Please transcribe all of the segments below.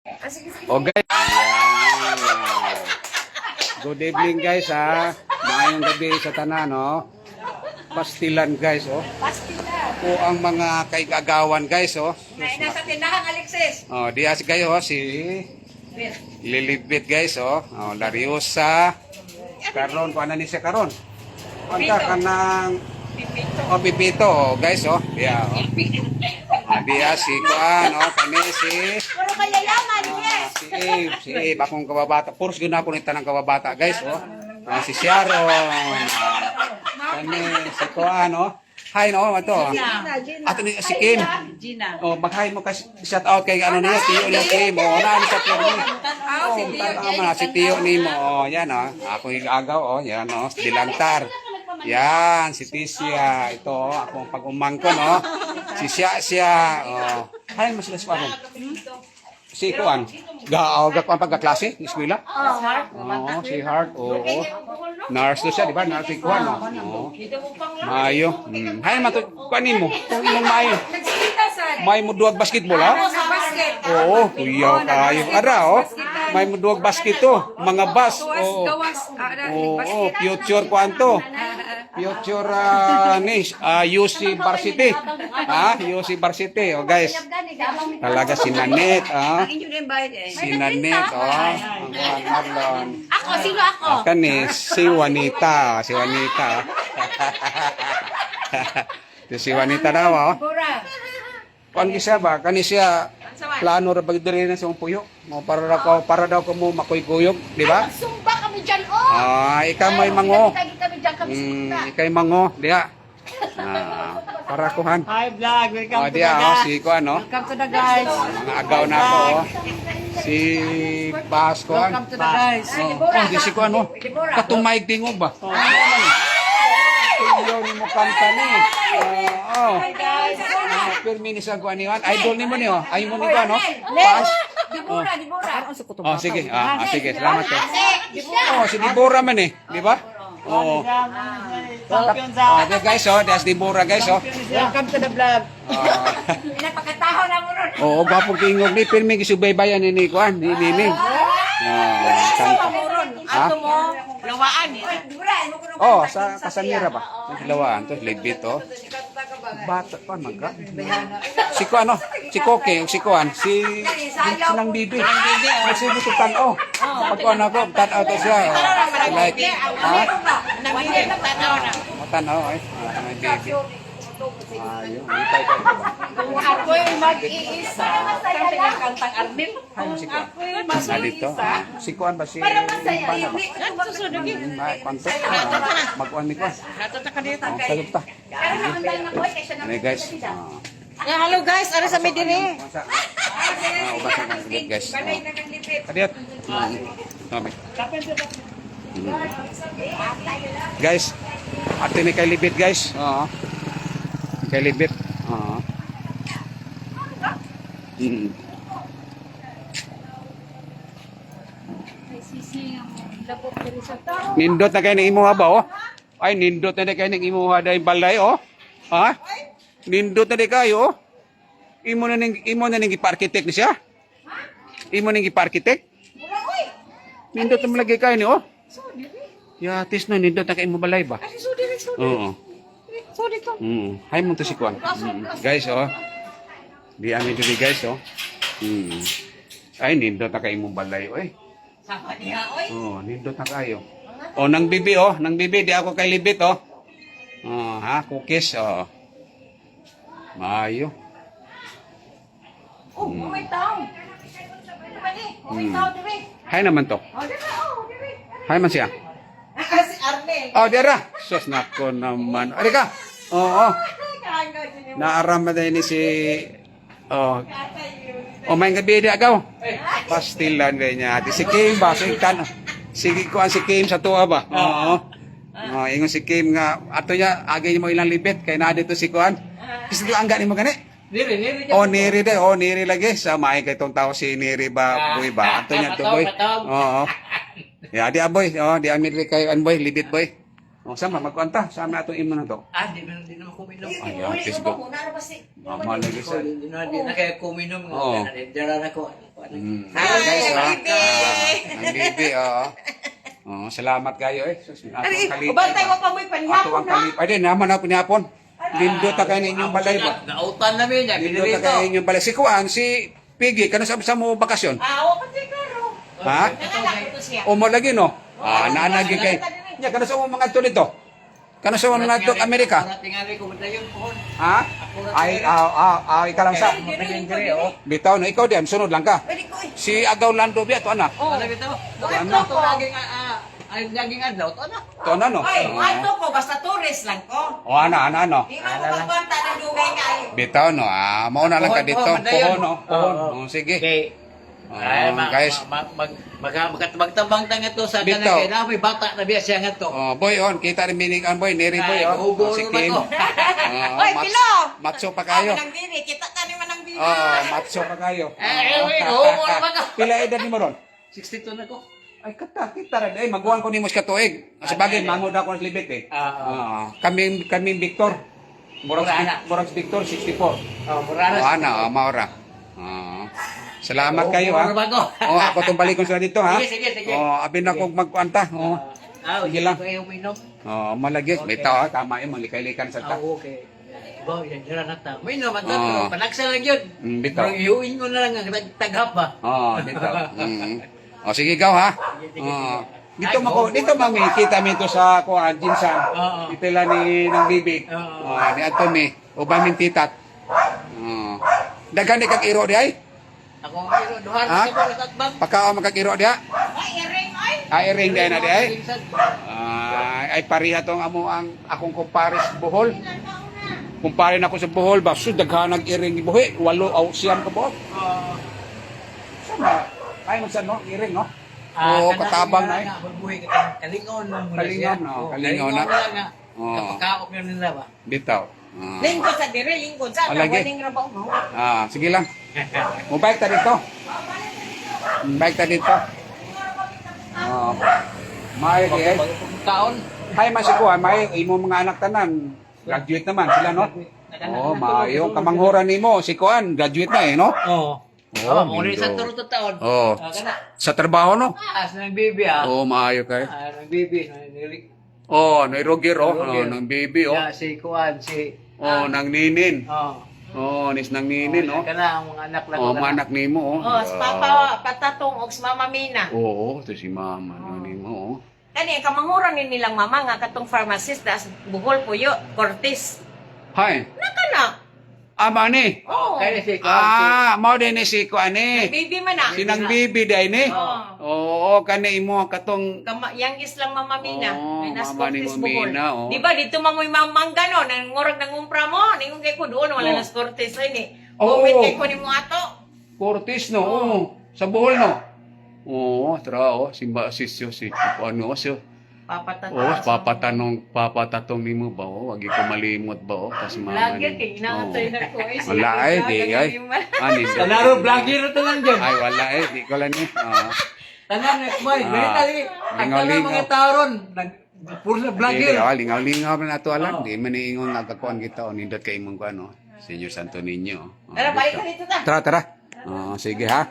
O guys, ayan. Good evening guys ha. Maayong gabi sa tanan no. Pastilan guys oh. Pastilan. O ang mga kaigagawan guys oh. Ngayon nasa tindahan, Alexis. Oh, diya si kayo oh, si Lilibit guys oh. Oh, Lariosa. Karon ko ni siya karon. Pagka kanang Pipito oh, guys oh. Diya oh. Diya si Kuan oh, kami si Puro kayayaman, yes. si Abe, akong kababata. Puros yun ako ng tanang kababata, guys, oh. Si Sharon. Kani, si Kuan, oh. Hi, no, ito. Ato ni si Kim. Gina. Oh, mag-hi mo kasi shout out kay ano niya, Tiyo ni Kim. Oh, naan sa Kim. Oh, si Tiyo ni mo. Oh, yan, oh. Ako igagaw, oh. Yan, oh. Dilantar. Yan, si Tisya. Ito, oh. Akong pag-umangkon, oh. Si siya, oh. Hi mo sila sa parang. Si Kuan, gagawin pagkaklase ni eskwela? Oo, si Heart. Oo. Nurse to siya, di ba? Nurse si Kuan. Oo. Mayo. Hay mato kanin mo. Kung imong mayo. May mo duwag basketball ha? Sa basket. Oo, kuyaw kayo. Ara oh. May mo duwag basket to. Mga bus. Oo. Oo, future kwanto. Future UC Varsity. Ha? UC Varsity. Oh guys. Talaga si Nanet, ah. Si Nanet, oh. Ang Marlon. Ako, sino ako? Kani, si Juanita. Si Juanita. Si Juanita daw, oh. Bura. Kuan siya ba? Kani siya plano ra bagdiri na sa puyo. Mo para daw ko mo makoy-kuyog, di ba? Sumba kami dyan, oh. Ah, ikaw may mango. Kami dyan, kami sumba. Ikay mango, diha. Para kuhan. Hi vlog, welcome to the Diha, oh, guys. si kuan, oh. Welcome to the guys. Mga agaw na ako, oh. Si Pasko. Welcome to the guys. Oh, di si kuan, oh. Katumayg tingog ba? Tuyaw ni mo kanta ni. Oh. Pirmi ni sa kuan ni Juan. Idol ni mo ni, oh. Ay mo ni kuan, oh. Pas. Dibura, dibura. Oh, sige. Sige, salamat eh. Oh, si Dibora man eh, di ba? Oh. Champion sa Guys, oh, that's Dibora guys, oh. welcome to the vlog. Pinapagkataho na mo ron. Oo, gapong tingog ni pirmi gisubaybayan ni kuan, ni Nining. Kanta. Ha? Ato mo, lawaan. Dibura, mo ko nung Oh, sa Kasanira ba? Sa Hilawaan to, Lidbit oh. Bata pa maga. Si ko ano? Si Koke, si Kuan, si Sinang Bibi. Kasi gusto tan-o. Pag ano ako, tan-o to siya. Like, ha? Tan-o ay. May baby. Ayun, ipay ka ba? Kung ako'y mag-iisa, kami ng kantang Arnil. Kung ako'y dito. Si Kuan ba si Pana ba? Ay, panto. Mag-uwan ni Kuan. Sagot ta. Ano guys? Hello guys, ara sa Medire. Ubasan ka ulit guys. Adiot. Okay. Guys, ate ni kay Libit guys. Oo. Kay Libit. Oo. Nindot na kayo ng imuha ba, oh? Ay, nindot na kayo ng imuha dahil balay, oh? Ha? Nindot na kayo, oh? Imo na ning ipa-architect ni siya? Imo ning ipa-architect? Nindot na malagay kayo ni, oh? Yatis na, nindot na kayo mo balay ba? Oo. Hay mo to si Kuan. Guys, oh. Di amin dito guys, oh. Ay, nindot na kayo mo balay, oh, eh. Sama niya, oy. Oh, nindot na kayo. Oh, nang bibi, oh. Nang bibi, di ako kay Libit, oh. Oh, ha, cookies, oh. Mayo. Oh, may tao. May tao, dire. Hay naman to. Oh, dire, oh, dire. Hay man siya. Si Arnel. Oh, dira. Sus, nako naman. Ari ka. Oo, oh. Naaram na din ni si... Oh. Oh, may gabi di agaw. Pastilan ganyan. Si Kim ba? Si Kan. Sige ko si Kim sa tuwa ba? Oo. Oh, ingon si Kim nga ato niya agay mo ilang libit kay na dito si Kuan. Kasi ang gani mo gani. Niri. Oh, niri de. Oh, niri lagi. Sa may kay tong tao si niri ba? Boy ba? Ato niya to boy. Oo. Ya, di aboy. Oh, di amir kay an boy, libit boy. O, sama, magkuanta. Sama na itong imo na to. Di naman kuminom. Ayan, let's go. Malagi sa... Di na kaya kuminom. Oo. Dara na ko. Guys, ang bibi, salamat kayo eh. Bantay mo pa mo'y Ato panhapon ang kalip. Ay, din, naman ako pinapon. Lindot na kayo inyong balay ba? Nautan namin niya. Lindot na kayo inyong balay. Si Kuan, si Piggy, kano sa mo bakasyon? Awa pa siguro. Ha? Nanganak ko siya. O mo lagi no? Nanagi kay. Nya kano sa mo mga to dito? Kano sa mo na to Amerika? Tingali ko madayon po. Ha? Ay ikaw lang sa. Bitaw no, ikaw diyan sunod lang ka. Pwede ko eh. Si Agaw Lando biya to ana. Ano bitaw? Ano? Ito laging laging adlaw to na. To ana no. Ay, ato ko, basta tourist lang ko. O ana no. Di man ko magbanta ng dugay kayo. Bitaw no. Mauna lang ka dito. Pohon no. Pohon. O sige. Okay. Guys. Magtabang tanga to sa Bitaw. kanang kay na may bata na biya siya nga to. Boy on, kita rin minig an boy, neri boy Ay, on. ubo Si naman Kim. to. Oy, Pilo! Matso pa kayo. Kami ng diri, kita ka naman ng diri. Matso pa kayo. Ubo naman to. Pila edad ni mo ron? 62 na ko. Ay, kita rin. Ay, magawan ko ni Mos katuig. Sa bagay, mangod ako ng libit eh. Kami Victor. Murag Victor, 64. Murana. Maura. Salamat kayo ha. Ako itong balikon sila dito ha. Sige. Abin ako magkuanta. Sige lang. Kayo minom. Malagi. Bitaw ha, tama yun, malikay-likan sa ta. Okay. Ba, yan dira na ta. May naman Oo. to, panagsa lang yun. Bitaw. Pero iuin mo na lang ang taghap ba. Bitaw. Sige ikaw ha. Dito mami, kita mi ito sa kuan, Jinsan. Ito lang ni ng bibig. Ni Anthony. Uban min titat. Daghan ni kag iro di ay. Ako ang iro, duhan Ha? sa bola tatbang. Pagkao makakiro diha. Ay, iring, ay. Iring din na di ay. Ay pariha tong ang akong kumpares Bohol. Kumpare na ako sa Bohol ba, so daghan nag-iring ni buhi, 8 aw siyam ka buhok. Sama. Ay mo sa no, iring no. Katabang na eh. Kalingon na muna Kalingon, siya. no, kalingon na. Kapakaok na nila ba? Bitaw. Lingkod sa diri, lingkod sa Lagi. waling rabaw mo. Sige lang. Mubike ta dito. Mubike ta dito. May di eh. Taon. Hay masikuha, may imo mga anak tanan. Graduate naman sila no. Mayo kamanghuran nimo si Kuan, graduate na eh no. Muna isang turo to taon. Sa trabaho no. As ng bibi Maayo kay. Ng bibi. Nilik. No Roger nang baby Si Kuan, si... nang ninin. Nis nang ninin Kana ang mga anak lang. mga anak nimo Sa papa, patatong, og sa mama Mina. ito si mama nimo Kani, kamanguran ni nilang mama nga katong pharmacist das Bohol Puyo, Cortis. Hay. Nakana. Amani. Kaya si Kuan, Mao din ni si Kuan ni. Baby man na. Sinang bibi day ni. Kani imo katong Youngest lang mama Mina. May nas mama ni Cortis mo Bohol. Mina, Di ba dito mamoy mamangga no, nang ngurag nang umpra mo, ningon kay ko doon wala nas Cortis ay ni. Comment kay ko nimo ato. Cortis no. Sa Bohol no. Simba sisyo si ano siyo. Papatatong nimo ba wag ko malimot ba kas mama Lagi ni. kay inaantay na ko ay. Wala ay di ay. Ani. Tanaro vlogger to lang dyan. Ay wala di ko lang ni. Tanan boy, dali. Ang mga taron, puro na vlogger. Lingaw-lingaw na nato alam. Di man iingon nga kakuan kita o nindot kay imong kuan Senior Santo Niño. Tara, balik ka dito ta. Tara. Sige ha.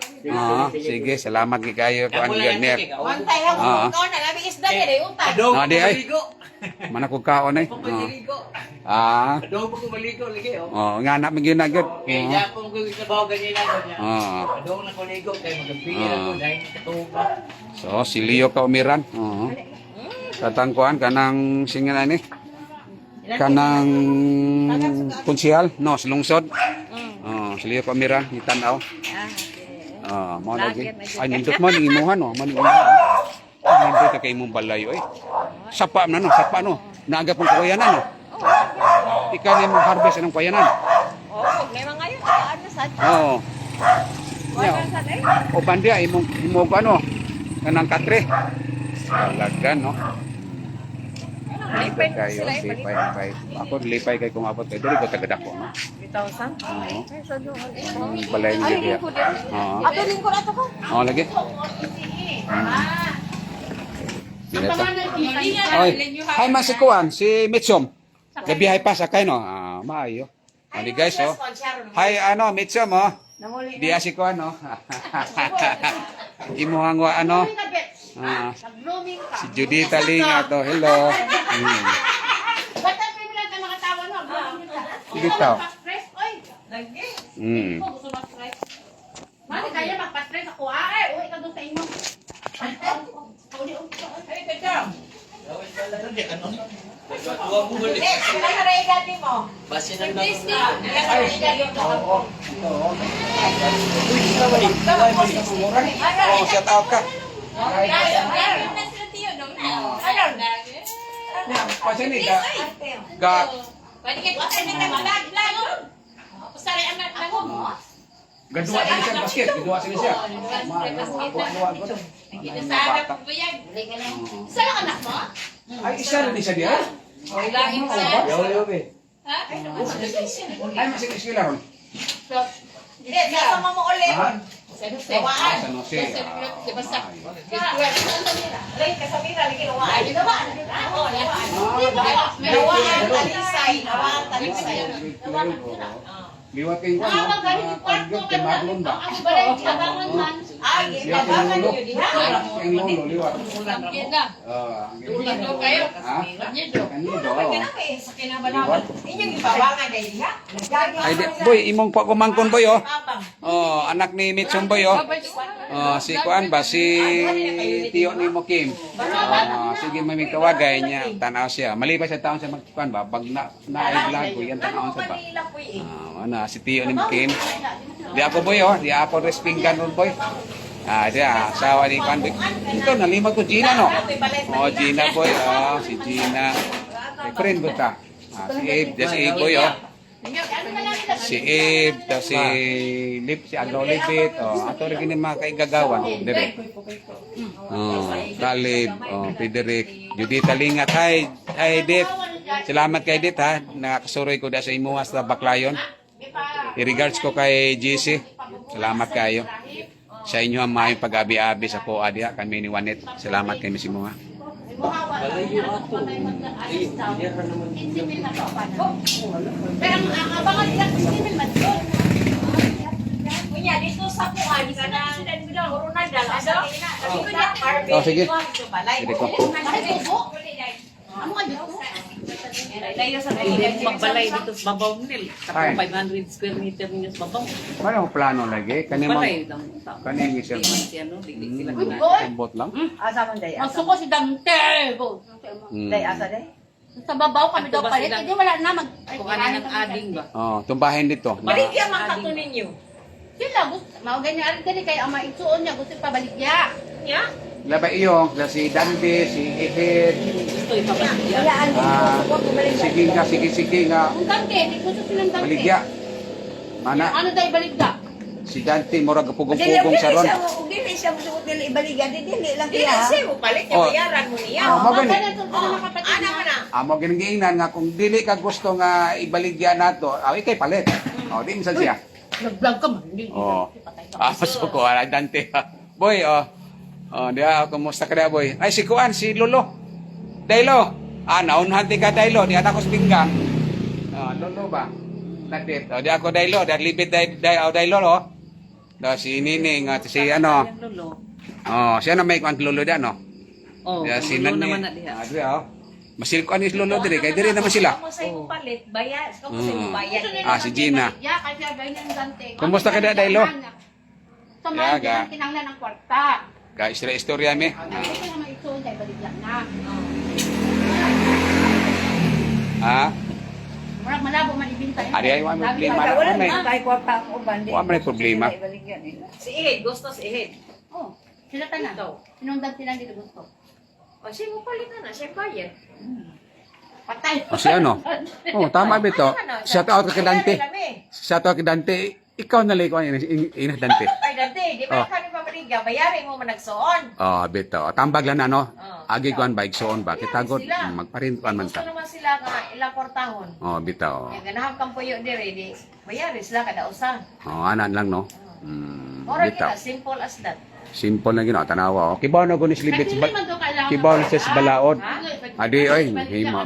Sige, salamat kay kayo kuan Garner. Wantay ha, ko na labi isda dire utan. Adong di ay. maligo. Mana ko kaon ay. Maligo. Adong ko maligo lagi Nga na migin na gud. Kaya kung trabaho ganyan na niya. Adong na ko ligo kay magpili ako dahil katuba. So si Leo ka umiran. Katang kuan kanang singan ni. Kanang konsyal no sa lungsod. Si Leo ka umiran ni tanaw. Mo lagi. Ay nindot mo ning imuhan man nindot kay imong balayo Sapa na no, Naaga pong kuyanan no. Ikaw ni mong harvest ng kuyanan. May mga yun, ano sa O bandia imong kanang katre. Talaga no. Lipay Kayo, lipay. Ako lipay kay kung abot kay dili ko tagadako no. 3,000? Balay ni dia. Ato lingkod ato ko. Lagi. Dito. Oy, hi man si Kuan, si Mitchum. Gabihay pa sakay no. Ah, maayo. Ano guys oh. Hi ano Mitchum oh. Di si Kuan no. Imuhang wa ano. Ah, si Judita Linga to. Hello. Dito. Lagi. Mali kaya magpa-stress ako uwi ka doon sa imo. Ay, kaya. Kailan ka regal mo? Basi na lang. Kailan ka regal mo? Oh, shout out ka. Kasi ni ga gadua din siya basket, gadua sila siya. Ay isa rin siya diya. Yo be. Ay masih iskila ron. Hindi, kasama mo ulit. Ha? Gawaan. Sa no siya. Ray, kasamira, lagi gawaan. Gawaan. Gawaan, talisay. Gawaan, talisay. Liwat kayong kwarto kay Marlon ba? Ay, ibabangan nyo din. Ang lolo, liwat. Ha? Sa kinabanawan. Inyong ibabangan na iya. Ay, boy, imong pa kumangkon boy, oh. Oh, anak ni Mitchum boy, oh. Oh, si Kuan ba? Si Tiyo ni Mokim. Oh, sige, may kawagay niya. Tanaw siya. Mali pa siya taon siya magkuan ba? Pag na-vlog ko, yan tanaw siya ba? Ano, si Tiyo ni Mokim. Di ako boy, oh. Di ako respinggan nun boy. Siya, asawa ni Kuan boy. Ito, nalimag ko Gina, no? Oh, Gina boy, oh. Si Gina. May friend ba ta? Si Abe, si Abe boy, oh. Si Abe, tapos si Lip, si Aglaw Lipit, oh, ato rin yung mga kaigagawan, direct. Oh, Talib, oh, Frederick, Judita Lingat, hi Edith. Salamat kay Edith ha, nakasuroy ko da sa imuha sa Baklayon. I-regards ko kay GC, salamat kayo. Sa inyo ang may pag-abi-abi sa Koa diha, kami ni Juanet. Salamat kay Miss Imuha. Balayo ato. Iya ka naman. Pero ang abangan nila kung sino man doon. Kunya, dito sa kuan, ka na Ronaldal. Oh, sige. Sige ko. Ano ka dito? Layo sa Magbalay dito sa babaw nil. Ay. Tapos 500 square meter niya sa babaw. Paano ang plano lagi? Balay lang. Kanina siya. Si ano, digdig sila Uy, na. boy! Bot lang. Magsuko si Dante! Go! Sa babaw kami daw Ito ba palit. sila? Hindi wala na mag... Kung ano ng ading ba? Oh, tumbahin dito. Baligya man kato ninyo. Sila, gusto. Mga ganyan arin kani kay ama igsuon niya. Gusto pabaligya. Ya? Labay iyo, si Dante, si Ihid, Gusto ipabalik. sige nga, Ang Dante, di gusto silang Dante. baligya. Mana, Ano daw ibaligya? si Dante, murag pugong-pugong sa ron. Dili siya mo dili ibaligan dili lang Dili kaya. siya mo palit niya, Oh. bayaran mo niya. Oh, magani. Ana mo na. Amo ginginan nga kung dili ka gusto nga ibaligya nato, ikay palit. Oh, di minsan siya. Nag-vlog ka man. Hindi. Oh. So ko ala Dante. Boy, oh. Oh, dia kumusta ka da boy? Ay si Kuan, si Lolo. Daylo. Naunhan ti ka Daylo, di anak ko sa pinggang. Lolo ba? Natit. Di ako Daylo, da libit Daylo, oh. Da si Nining at si ano. Lolo. Oh, siya na may kuan Lolo da no. Oh, Ya si lolo Nani. naman na diha. Adri oh. Masil ko anis Lolo dire, kay dire naman sila. Kamo sa imong palit, bayad. Kamo sa imong bayad. Si Gina. Yeah, kasi abay ng Dante. Kumusta ka da, Daylo? Sa mga Yaga. kinanglan ng kwarta. Ga istorya mi. Gusto naman igsuon kay baligya na. Murag malabo man ibintay. Ari ay wa may problema na Wala may. na kay kwarta ko bandi. Wa may problema. Ibaligan nila. Si Ihid, gusto si Ihid. Oh, sila tanan. Ito. Sinundan sila dito gusto. O siya mo palit na, siya bayad. Patay. O si ano? Oh, tama bito. Shout out kay Dante. Shout out kay Dante. Ikaw na lang ko ina Dante. Ay, Dante, di ba kami pamaligya, bayarin mo man nagsuon. Oh, bito. Tambag lang na no. Oh. Agi kuan bike soon ba? Kita god magparintuan man Gusto ta. naman sila nga ilang portahon. Oh, bito. Yung ganahang kampuyo dire, di bayarin sila kada usa. Oh, anan lang no. Ora Bito. kita, simple as that. Simple na gino tanawa. Okay ba no kunis Kasi libit hindi man to kailangan Kibaw na siya sa balaod. Adi, oy, hima.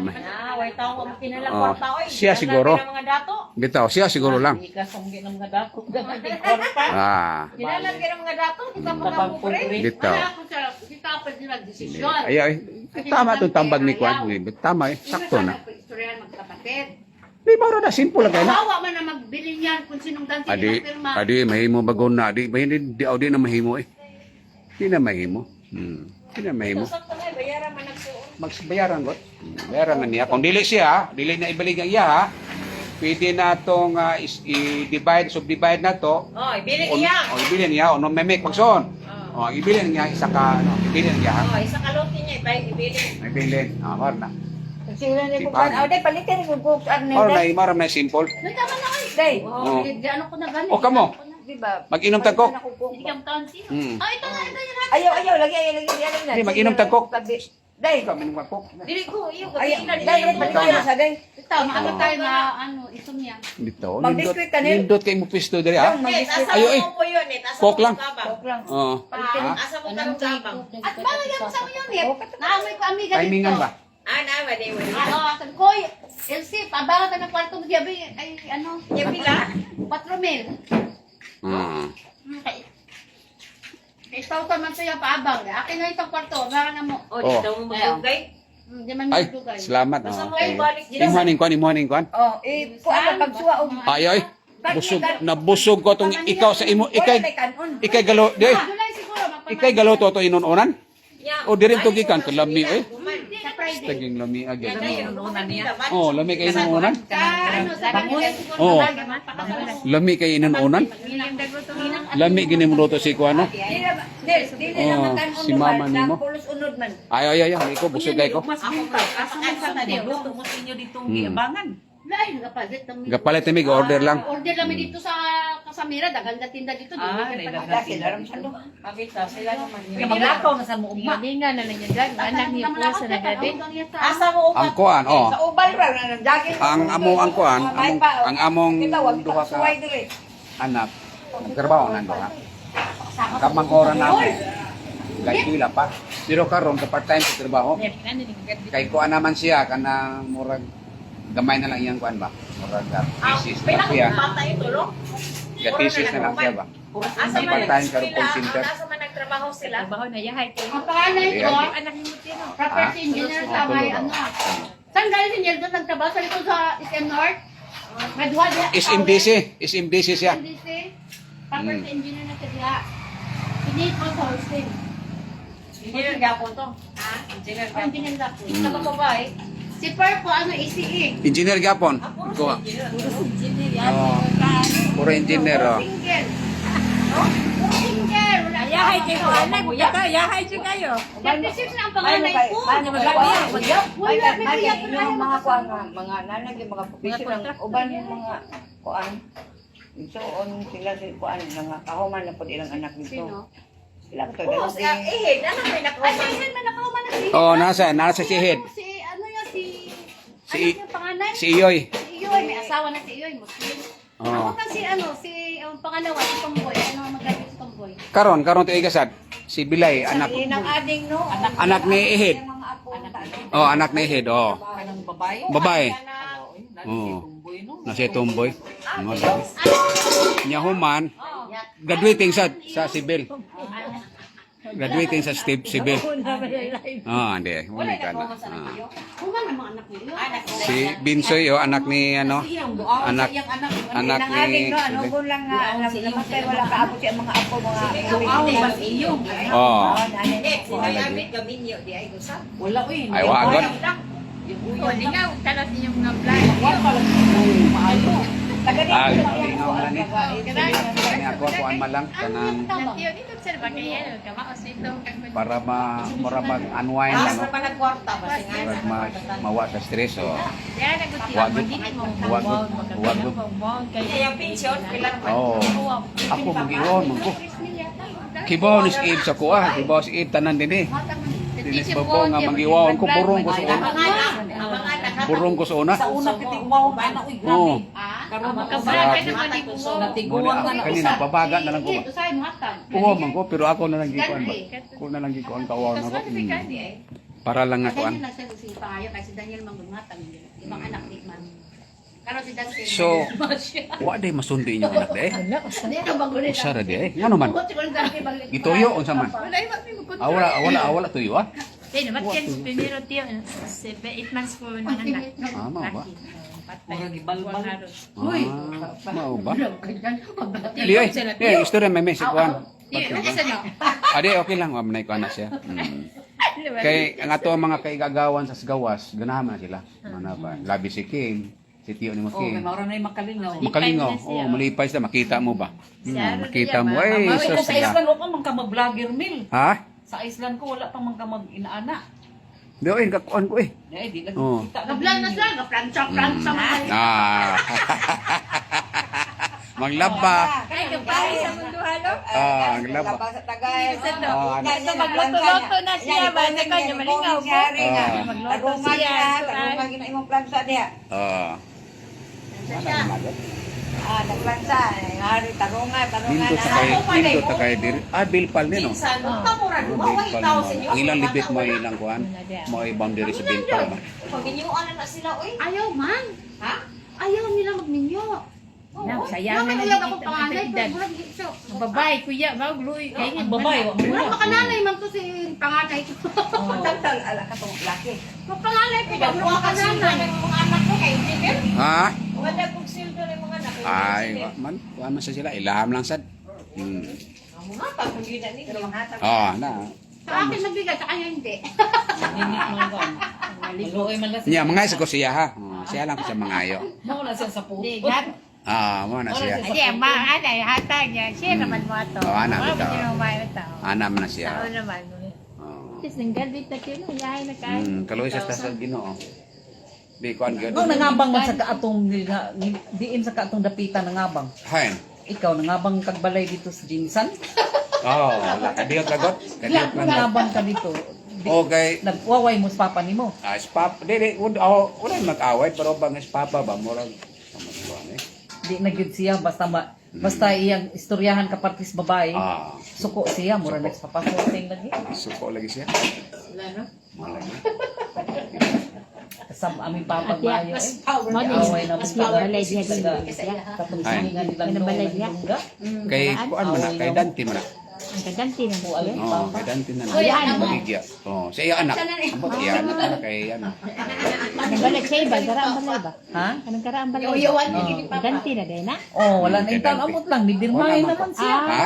Way tao ko kinala Oh, kwarta oy. siya siguro. Kinala mga dato. Bitaw, siya siguro lang. Ikasonggi ng mga dako. Kwarta. Ah, Kinala ng mga dato, kita mga pupre. bitaw. Wala ako sa kita pa sila desisyon. Ay, ay. Tama itong tambag ni Kwan. Tama eh. Sakto na. Istoryahan magkapatid. Di ba na simple lang kayo na? Bawa man na magbili niyan kung sinong ganti Adi, nila pirma. mahimo bagon na. Adi, di na mahimo eh. Di na mahimo. Di na mahimo. Sakto na bayaran man nagsuon. Magbayaran ko. Bayaran na niya. Kung dili siya, dili na ibalik ang iya ha. Pwede na itong i-divide, subdivide na to. Oh, ibili niya. O ibili niya, o no may make pagson. O ibili niya, isa ka, no, ibili niya ha. Oh, isa kalote niya ibay ibili. Ibili. War na. Sila ni bukan. Aw, day palitin ko kuk arne Or na, day. maram na simple. Nagtama na kayo. Day. Oh. Di ano ko na ganit. O, kamo. Di ba? Mag-inom tagkok. Hindi kang kansi. Hmm. Ah, ito na yan. Ayaw, lagi yan na. Di, mag-inom tagkok. Day. Kami nung kakok. Dili ko, iyo ko Ayaw, tingnan day, palitin sa day. Ito, maano tayo na ano, isumya. Dito. Mag-biscuit ka nil. Nindot kay mo pisto diri ha. Eh, asa Ayo, eh. mo po yun eh. Asa Coke mo lang. tabang. Kok lang. Oo. Asa mo tarong tabang. At bakit yan sa mga yun eh? Naamoy ko amiga dito. Timingan ba? Na, wali. Oo, sabi ko, Elsie, pabangan ka ng kwarto mo gabi. Ay, ano? Yung pila? 4,000. Hmm. Ikaw ka man sa'yo paabang. Akin na itong kwarto. Baka na mo. O, di daw mo magugay. Di man Ay, magdugay. salamat. Basta mo Okay. kayo balik dito. Imuhanin kwan. Oh, kuan ka pagsuwa og. Ay, ay. Busog, nabusog ko tong ikaw sa imo. Ikay galo, di. July siguro. Ikay galo to inununan. Ya. O diri to gikan ka lami eh. Sa Friday. Taging lami agad. Inuunan niya. Oh, lami kay inununan. Sa ano, sa Bangus. Oh. Lami kay inununan. Lami gini mo to si kuano. Dili Oh, naman kan si mama nimo. Pulos unod man. Ay, iko busog kay ko. Mas bintag. Asa man sa na luto mo sa inyo ditong giabangan. Lain, napalit ng Gapalit mi order lang. Order kami dito sa Kasamira, dagang na tinda dito. Dati laram sa lo. Mabita sila naman. Kaya maglakaw na sa mo ugma. Nga na lang yan. Anak niya po sa nagabi. Asa mo upat? Ang kuan, oh. Sa ubal ra na daging. Ang ang kuan, ang among duha ka suway dire. anak. Trabaho nando ha. Kamang oras na. Gaypila pa. Pero karon ka part-time sa trabaho. Kay kuan naman siya kanang murag gamay na lang iyang kuan ba. Murag thesis na siya. Pinakapata ito, lo? Thesis na lang siya ba. Asa Ang man part-time karon sila? call center. Asa man nagtrabaho sila? Baho na yahay ko. Ang pangalan ko, Anak niyo mo property engineer sa may ano. Saan galing si Niel doon nagtrabaho? Sa likod sa SM North? Madwa diya. SMDC siya. NDC. Property engineer na siya diya. Pinit mo sa hosting. Engineer gapon to. Engineer Ang gapon. binil na po. Sa mga babae. Si Per po, ano, ECE. Engineer gapon. Ko. Oh. Puro engineer oh. Single. Oh, single. Wala ka. Yahay kayo. Anak mo. Yahay siya kayo. 36 na ang panganay ko. Ay, yung mga kuan mga nanag yung mga professional uban yung mga kuan. So on sila si kuan nga kahuman na pud ilang anak dito. Sino? Sila to Oo, siya. Eh, ano may Ay, nakuha? si man nakauman na si... Oh, nasa si head. Si, ano yun, si... Si- ano yung panganay? Si Iyoy. Si Iyoy, may asawa na si Iyoy, Muslim. Oh. Ako kan si, ano, si, ang pangalawa, si Tomboy. Ano ang magaling si Tomboy? Karon to igasad. Si Bilay, anak. Inang ading no. Anak ni Ihid. Yung mga apo Oh, anak ni Ihid. Oh. Kanang babae. Babae. Oo. Oh. Nasi tumboy. Nya human graduating sa civil. Graduating sa civil. Ah, hindi. Muna ka na. Ah. Kuman ang mga anak niyo. Si Binsoy, oh, anak ni ano? Anak anak Inang ading ni no ano gun lang nga namatay wala kaabot siya mga apo mga Oh. Eh, sinay amit gaminyo di ay gusa. Wala uy. Ay wagon. O, di nga. Kalas ninyong mga vlog. taga Ah, dito Kani ako kuan malang kanang Nantiyo dito sir. Bagayan. Kamaos dito. para mura mag unwind Alas ano. na pa nagkwarta ba si Para mawa sa stress oh. Yan, naguti. Wag- Magdili mo. wag- wag- Kaya yung pension, pilar man. Oh. Ako mag-iwan mo ko. Kibaw ni si Ib sa kuha, kibaw si Ib tanan din eh. Dinis ba po nga mag-iwan ko burong ko sa una. Ang mga anak ha? Burong ko sa una. Sa una piti umaw ba na uy Oo. grabe. karon Makabalag ka naman ni mo. natiguan na na Kanina, pabaga na lang ko. Sige, usahay mo hatag. Oo, man ko, pero ako na lang gikuan ba? Ako na lang gikuan kawaw na ko. Para lang nga kuan. Daniel lang siya si Pahayo kasi Daniel manggumatang ibang anak ni man. Karon si Daniel. So, wa day masundi inyo anak de. Hindi ka bagulit. Usa ra de. Ngano man? Gituyo unsa man? Wala tuyo ah. Eh, naman yan, primero tiyo, 8 months po nang anak. Mao ba? mura gibalbal. Mao ba? Di ay. Eh, istorya may message kuan. Ade okay lang wa man ko ana siya. Kay ang ato mga kaigagawan sa gawas, ganahan man sila. Mana ba? Labi si Kim, si Tio ni mo Oh, may Kim. maura na yung makalingaw. Makalingaw. Oh, malipay sila makita mo ba? Makita mo. Ay, Mami, sus sa Iceland ko man ka mag-vlogger mil. Ha? Sa Iceland ko wala pang man ka mag-inaana. Di oy kakuan ko eh. Eh, di lang Oh. kita. Gablan na siya, gapransa man. Ah. Maglaba. Ay, kapay sa mundo halo. Ang laba. Laba sa Tagay. Ah, ano? Ito, magluto-luto na siya. Basta ka niya, malingaw po. Magluto siya. Tarungan gina imong plansa diha. Ah. Nagplansa. Hari tarungan. Dito sa kay diri. Ah, bilpal ni no. Minsan, magpamura mo, Bilpal itaw mo. sa inyo. Ang ilang libit mo ilang kuan. Mo ay boundary sa bilpal ba. Pag inyuan na sila, uy. Ayaw man. Ha? Ayaw nila magninyo. Nang sayang na Ayaw lang ako panganay. Pero so, Babae, kuya, magluoy. Kaya nga, Babae, wa mo wala na. makananay man to si panganay ko. Tagtal ala ka tong laki. Panganay ko, wala Pagluwa ka sila makananay. ng mga anak ko, kay Jigger. Ha? Wala kong sildo ng mga anak. Ay, wa man. Kuan man sa sila. Ilaham lang sad. Mga pag hindi na ninyo. Ah, na. Sa akin nagbigay, sa kanya hindi. Nini man ko. Maluoy man lang Niya mga sa ko siya ha. Siya lang ko sa mga ayo. Mo na siya sa puso. Di, gat. Ah, mo na siya. Hindi, ana, hatag niya. Siya naman mo ito. Oh, ana, bitaw. Hindi naman mayo tao. Ana man na siya. Tao naman. Oh. Just nanggal dito kayo, yahay na kayo. Kaloy sa sa Ginoo. Di kuan gyud. Ikaw nangabang man sa kaatong diin sa kaatong dapitan nangabang. Hain. Ikaw nangabang kagbalay dito sa Jinsan. Oh, kadiyot lagot. Kadiyot lang. Nangabang ka dito. Okay. Nagwaway mo sa papa nimo. Ah, spap. Dili wala mag-away pero bang spapa ba murag Di na gyud siya basta iyang istoryahan ka partis babae. Ah, Suko siya mura nagpapasorting lagi. suko lagi siya. Wala, no? Malagi. Kasam aming papa bayo eh. Mali, Away na mas mo. balay diya dito. Katong siningan nilang Ano balay niya? Kay kuan man na, kay Dante man na. Ang kaganti na mo. Oh, kay Dante na. Uy, ano? Baligya. Oh, sa iya anak. Amo iya anak kay ano. Anong balay siya ba? Karaan balay ba? Ha? Anong karaan balay? Yawan, Kaganti na din na. Oh, wala na itang amot lang. Nibirmahin Wala man naman pa. siya. Ha?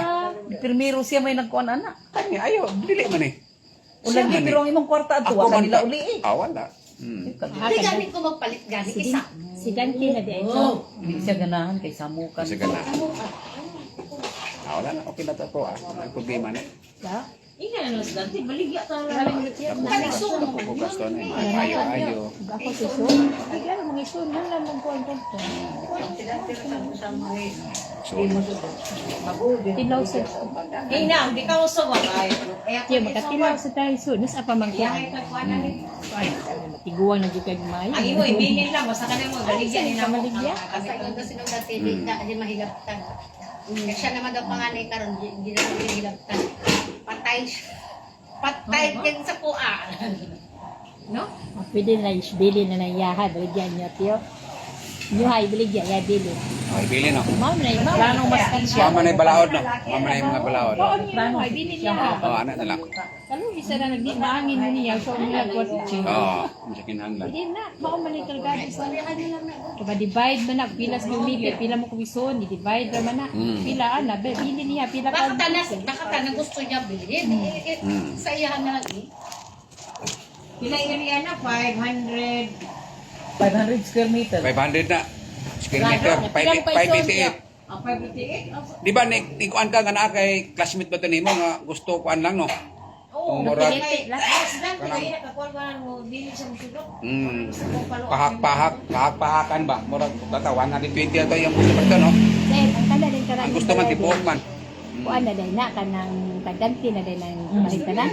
Primero siya may nagkuan ana. Kani ayo, dili man eh. Ulan Siya man pero ang imong kwarta ato wala man nila pa. uli eh. Ah, wala. Hindi gani ko magpalit gani isa. Si Ganti na din. So, Hindi siya ganahan kay samukan. Kasi gana. Ah, wala na. Okay na to ah. May problema na. ina na sa Ganti, baligya ta lang. Napupugas to na. Ayo. Ako si Sun. Ay, ano, mga Sun, yun lang mong kuwan ko. So, Tilaw sa... Hey na, di ka usawa ay. Tiyo, magkatilaw sa tayo Sun. Nasa pa mang Yahay kuwan. ka kuan na ni. Ay, tiguan na dito mayo. Ang imo ibilin lang basta kanay mo galigyan ni namo. Kasi kung kasi nung dati, di na din mahilaptan. Siya naman daw panganay karon, di na mahilaptan. Patay siya. Patay din sa kuha. No? Pwede na isbili na ng yaha. Baligyan niyo, tiyo. Yuhay, baligyan. Ya, bili. ay bilin no. Mao na yung Planong mas siya. Mama na yung balaod no. Mama na yung mga balaod. Oo, yuhay, bili niya. Oh, anak na lang. Kalo, isa na nagdi, naangin mo niya. So, niya, what? Oh, sakin hanglan. Hindi na, baka malital gadi sa Kaya divide man na, pila sa pamilya, pila mo kumison, i-divide naman na. Pila, bili niya, pila ka. Baka na gusto niya bilhin. Sa iyahan na lang eh. Pila area na 500. 500 square meter. 500 na. Square meter. 588. Ang 588. Di ba, nikuan ka nga na kay classmate ba ito nimo nga gusto kuan lang no? Oo, Murag. Presidente kay nakakuan ka mo dili sa musudok. Pahak-pahakan ba? Murag data 120 ato yung gusto man no? Sir, ang kanda din karang. Ang gusto man tibuok man. Kuan na din na, kanang Kagdante na din ang malitanan.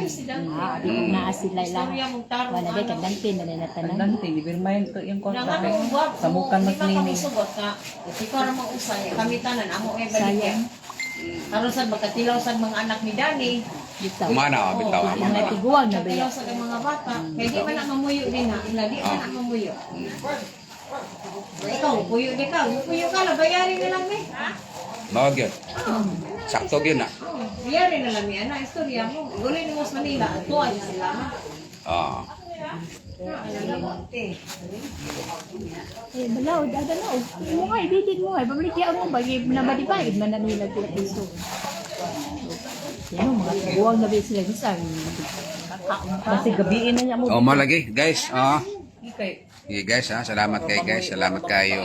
Di mo naa sila lang. Istorya mong taro. Wala din, kagdante na din na tanan. Dante, di birmayan to yung Nang kontra. ano buwag Sa mukan Di ba maglinis. kami sugot ka? Ikaw ra mang usay. Kami tanan amo ay balik. Aron sad magkatilaw sad mga anak ni Dani. Bitaw. Kumana, bitaw. Di na tiguan na ba Katilaw sad ang mga bata. Kaya di man na mamuyo din ha. Di man na mamuyo. Ikaw, puyo di ka. Puyo ka na, bayarin na lang ni. Mawag yun. Sakto yun na. Bayarin na lang ni ana. Istorya mo. Gulay ni Mas Manila. Tuwa niya sila. Oo. Eh, balaw, dadalaw. Mo nga, ibidin mo nga. Pabalik yan mo, bagi na madibay. Man na nila pila piso. Yan o, mga tiguan na ba sila. Bisang, kakaon pa. Kasi gabiin na niya mo. Oh, malagi, guys. Oh. Ikay. Okay, guys, ha. Salamat kay guys. Salamat kayo.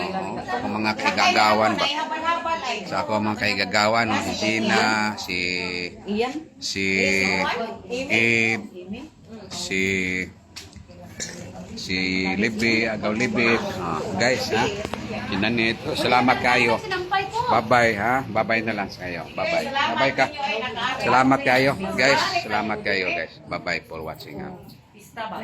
Ako mga kaigagawan ba? Habal-habal ay. Sa ako mga kaigagawan, si Gina, Iyan. si Eve, si Libby, Agaw Libby. Guys, ha. Kinanit. Salamat kayo. Bye-bye, ha. Bye-bye na lang kayo. Bye-bye. Bye-bye ka. Salamat kayo, guys. Salamat kayo, guys. Bye-bye for watching, ha. Pista ba?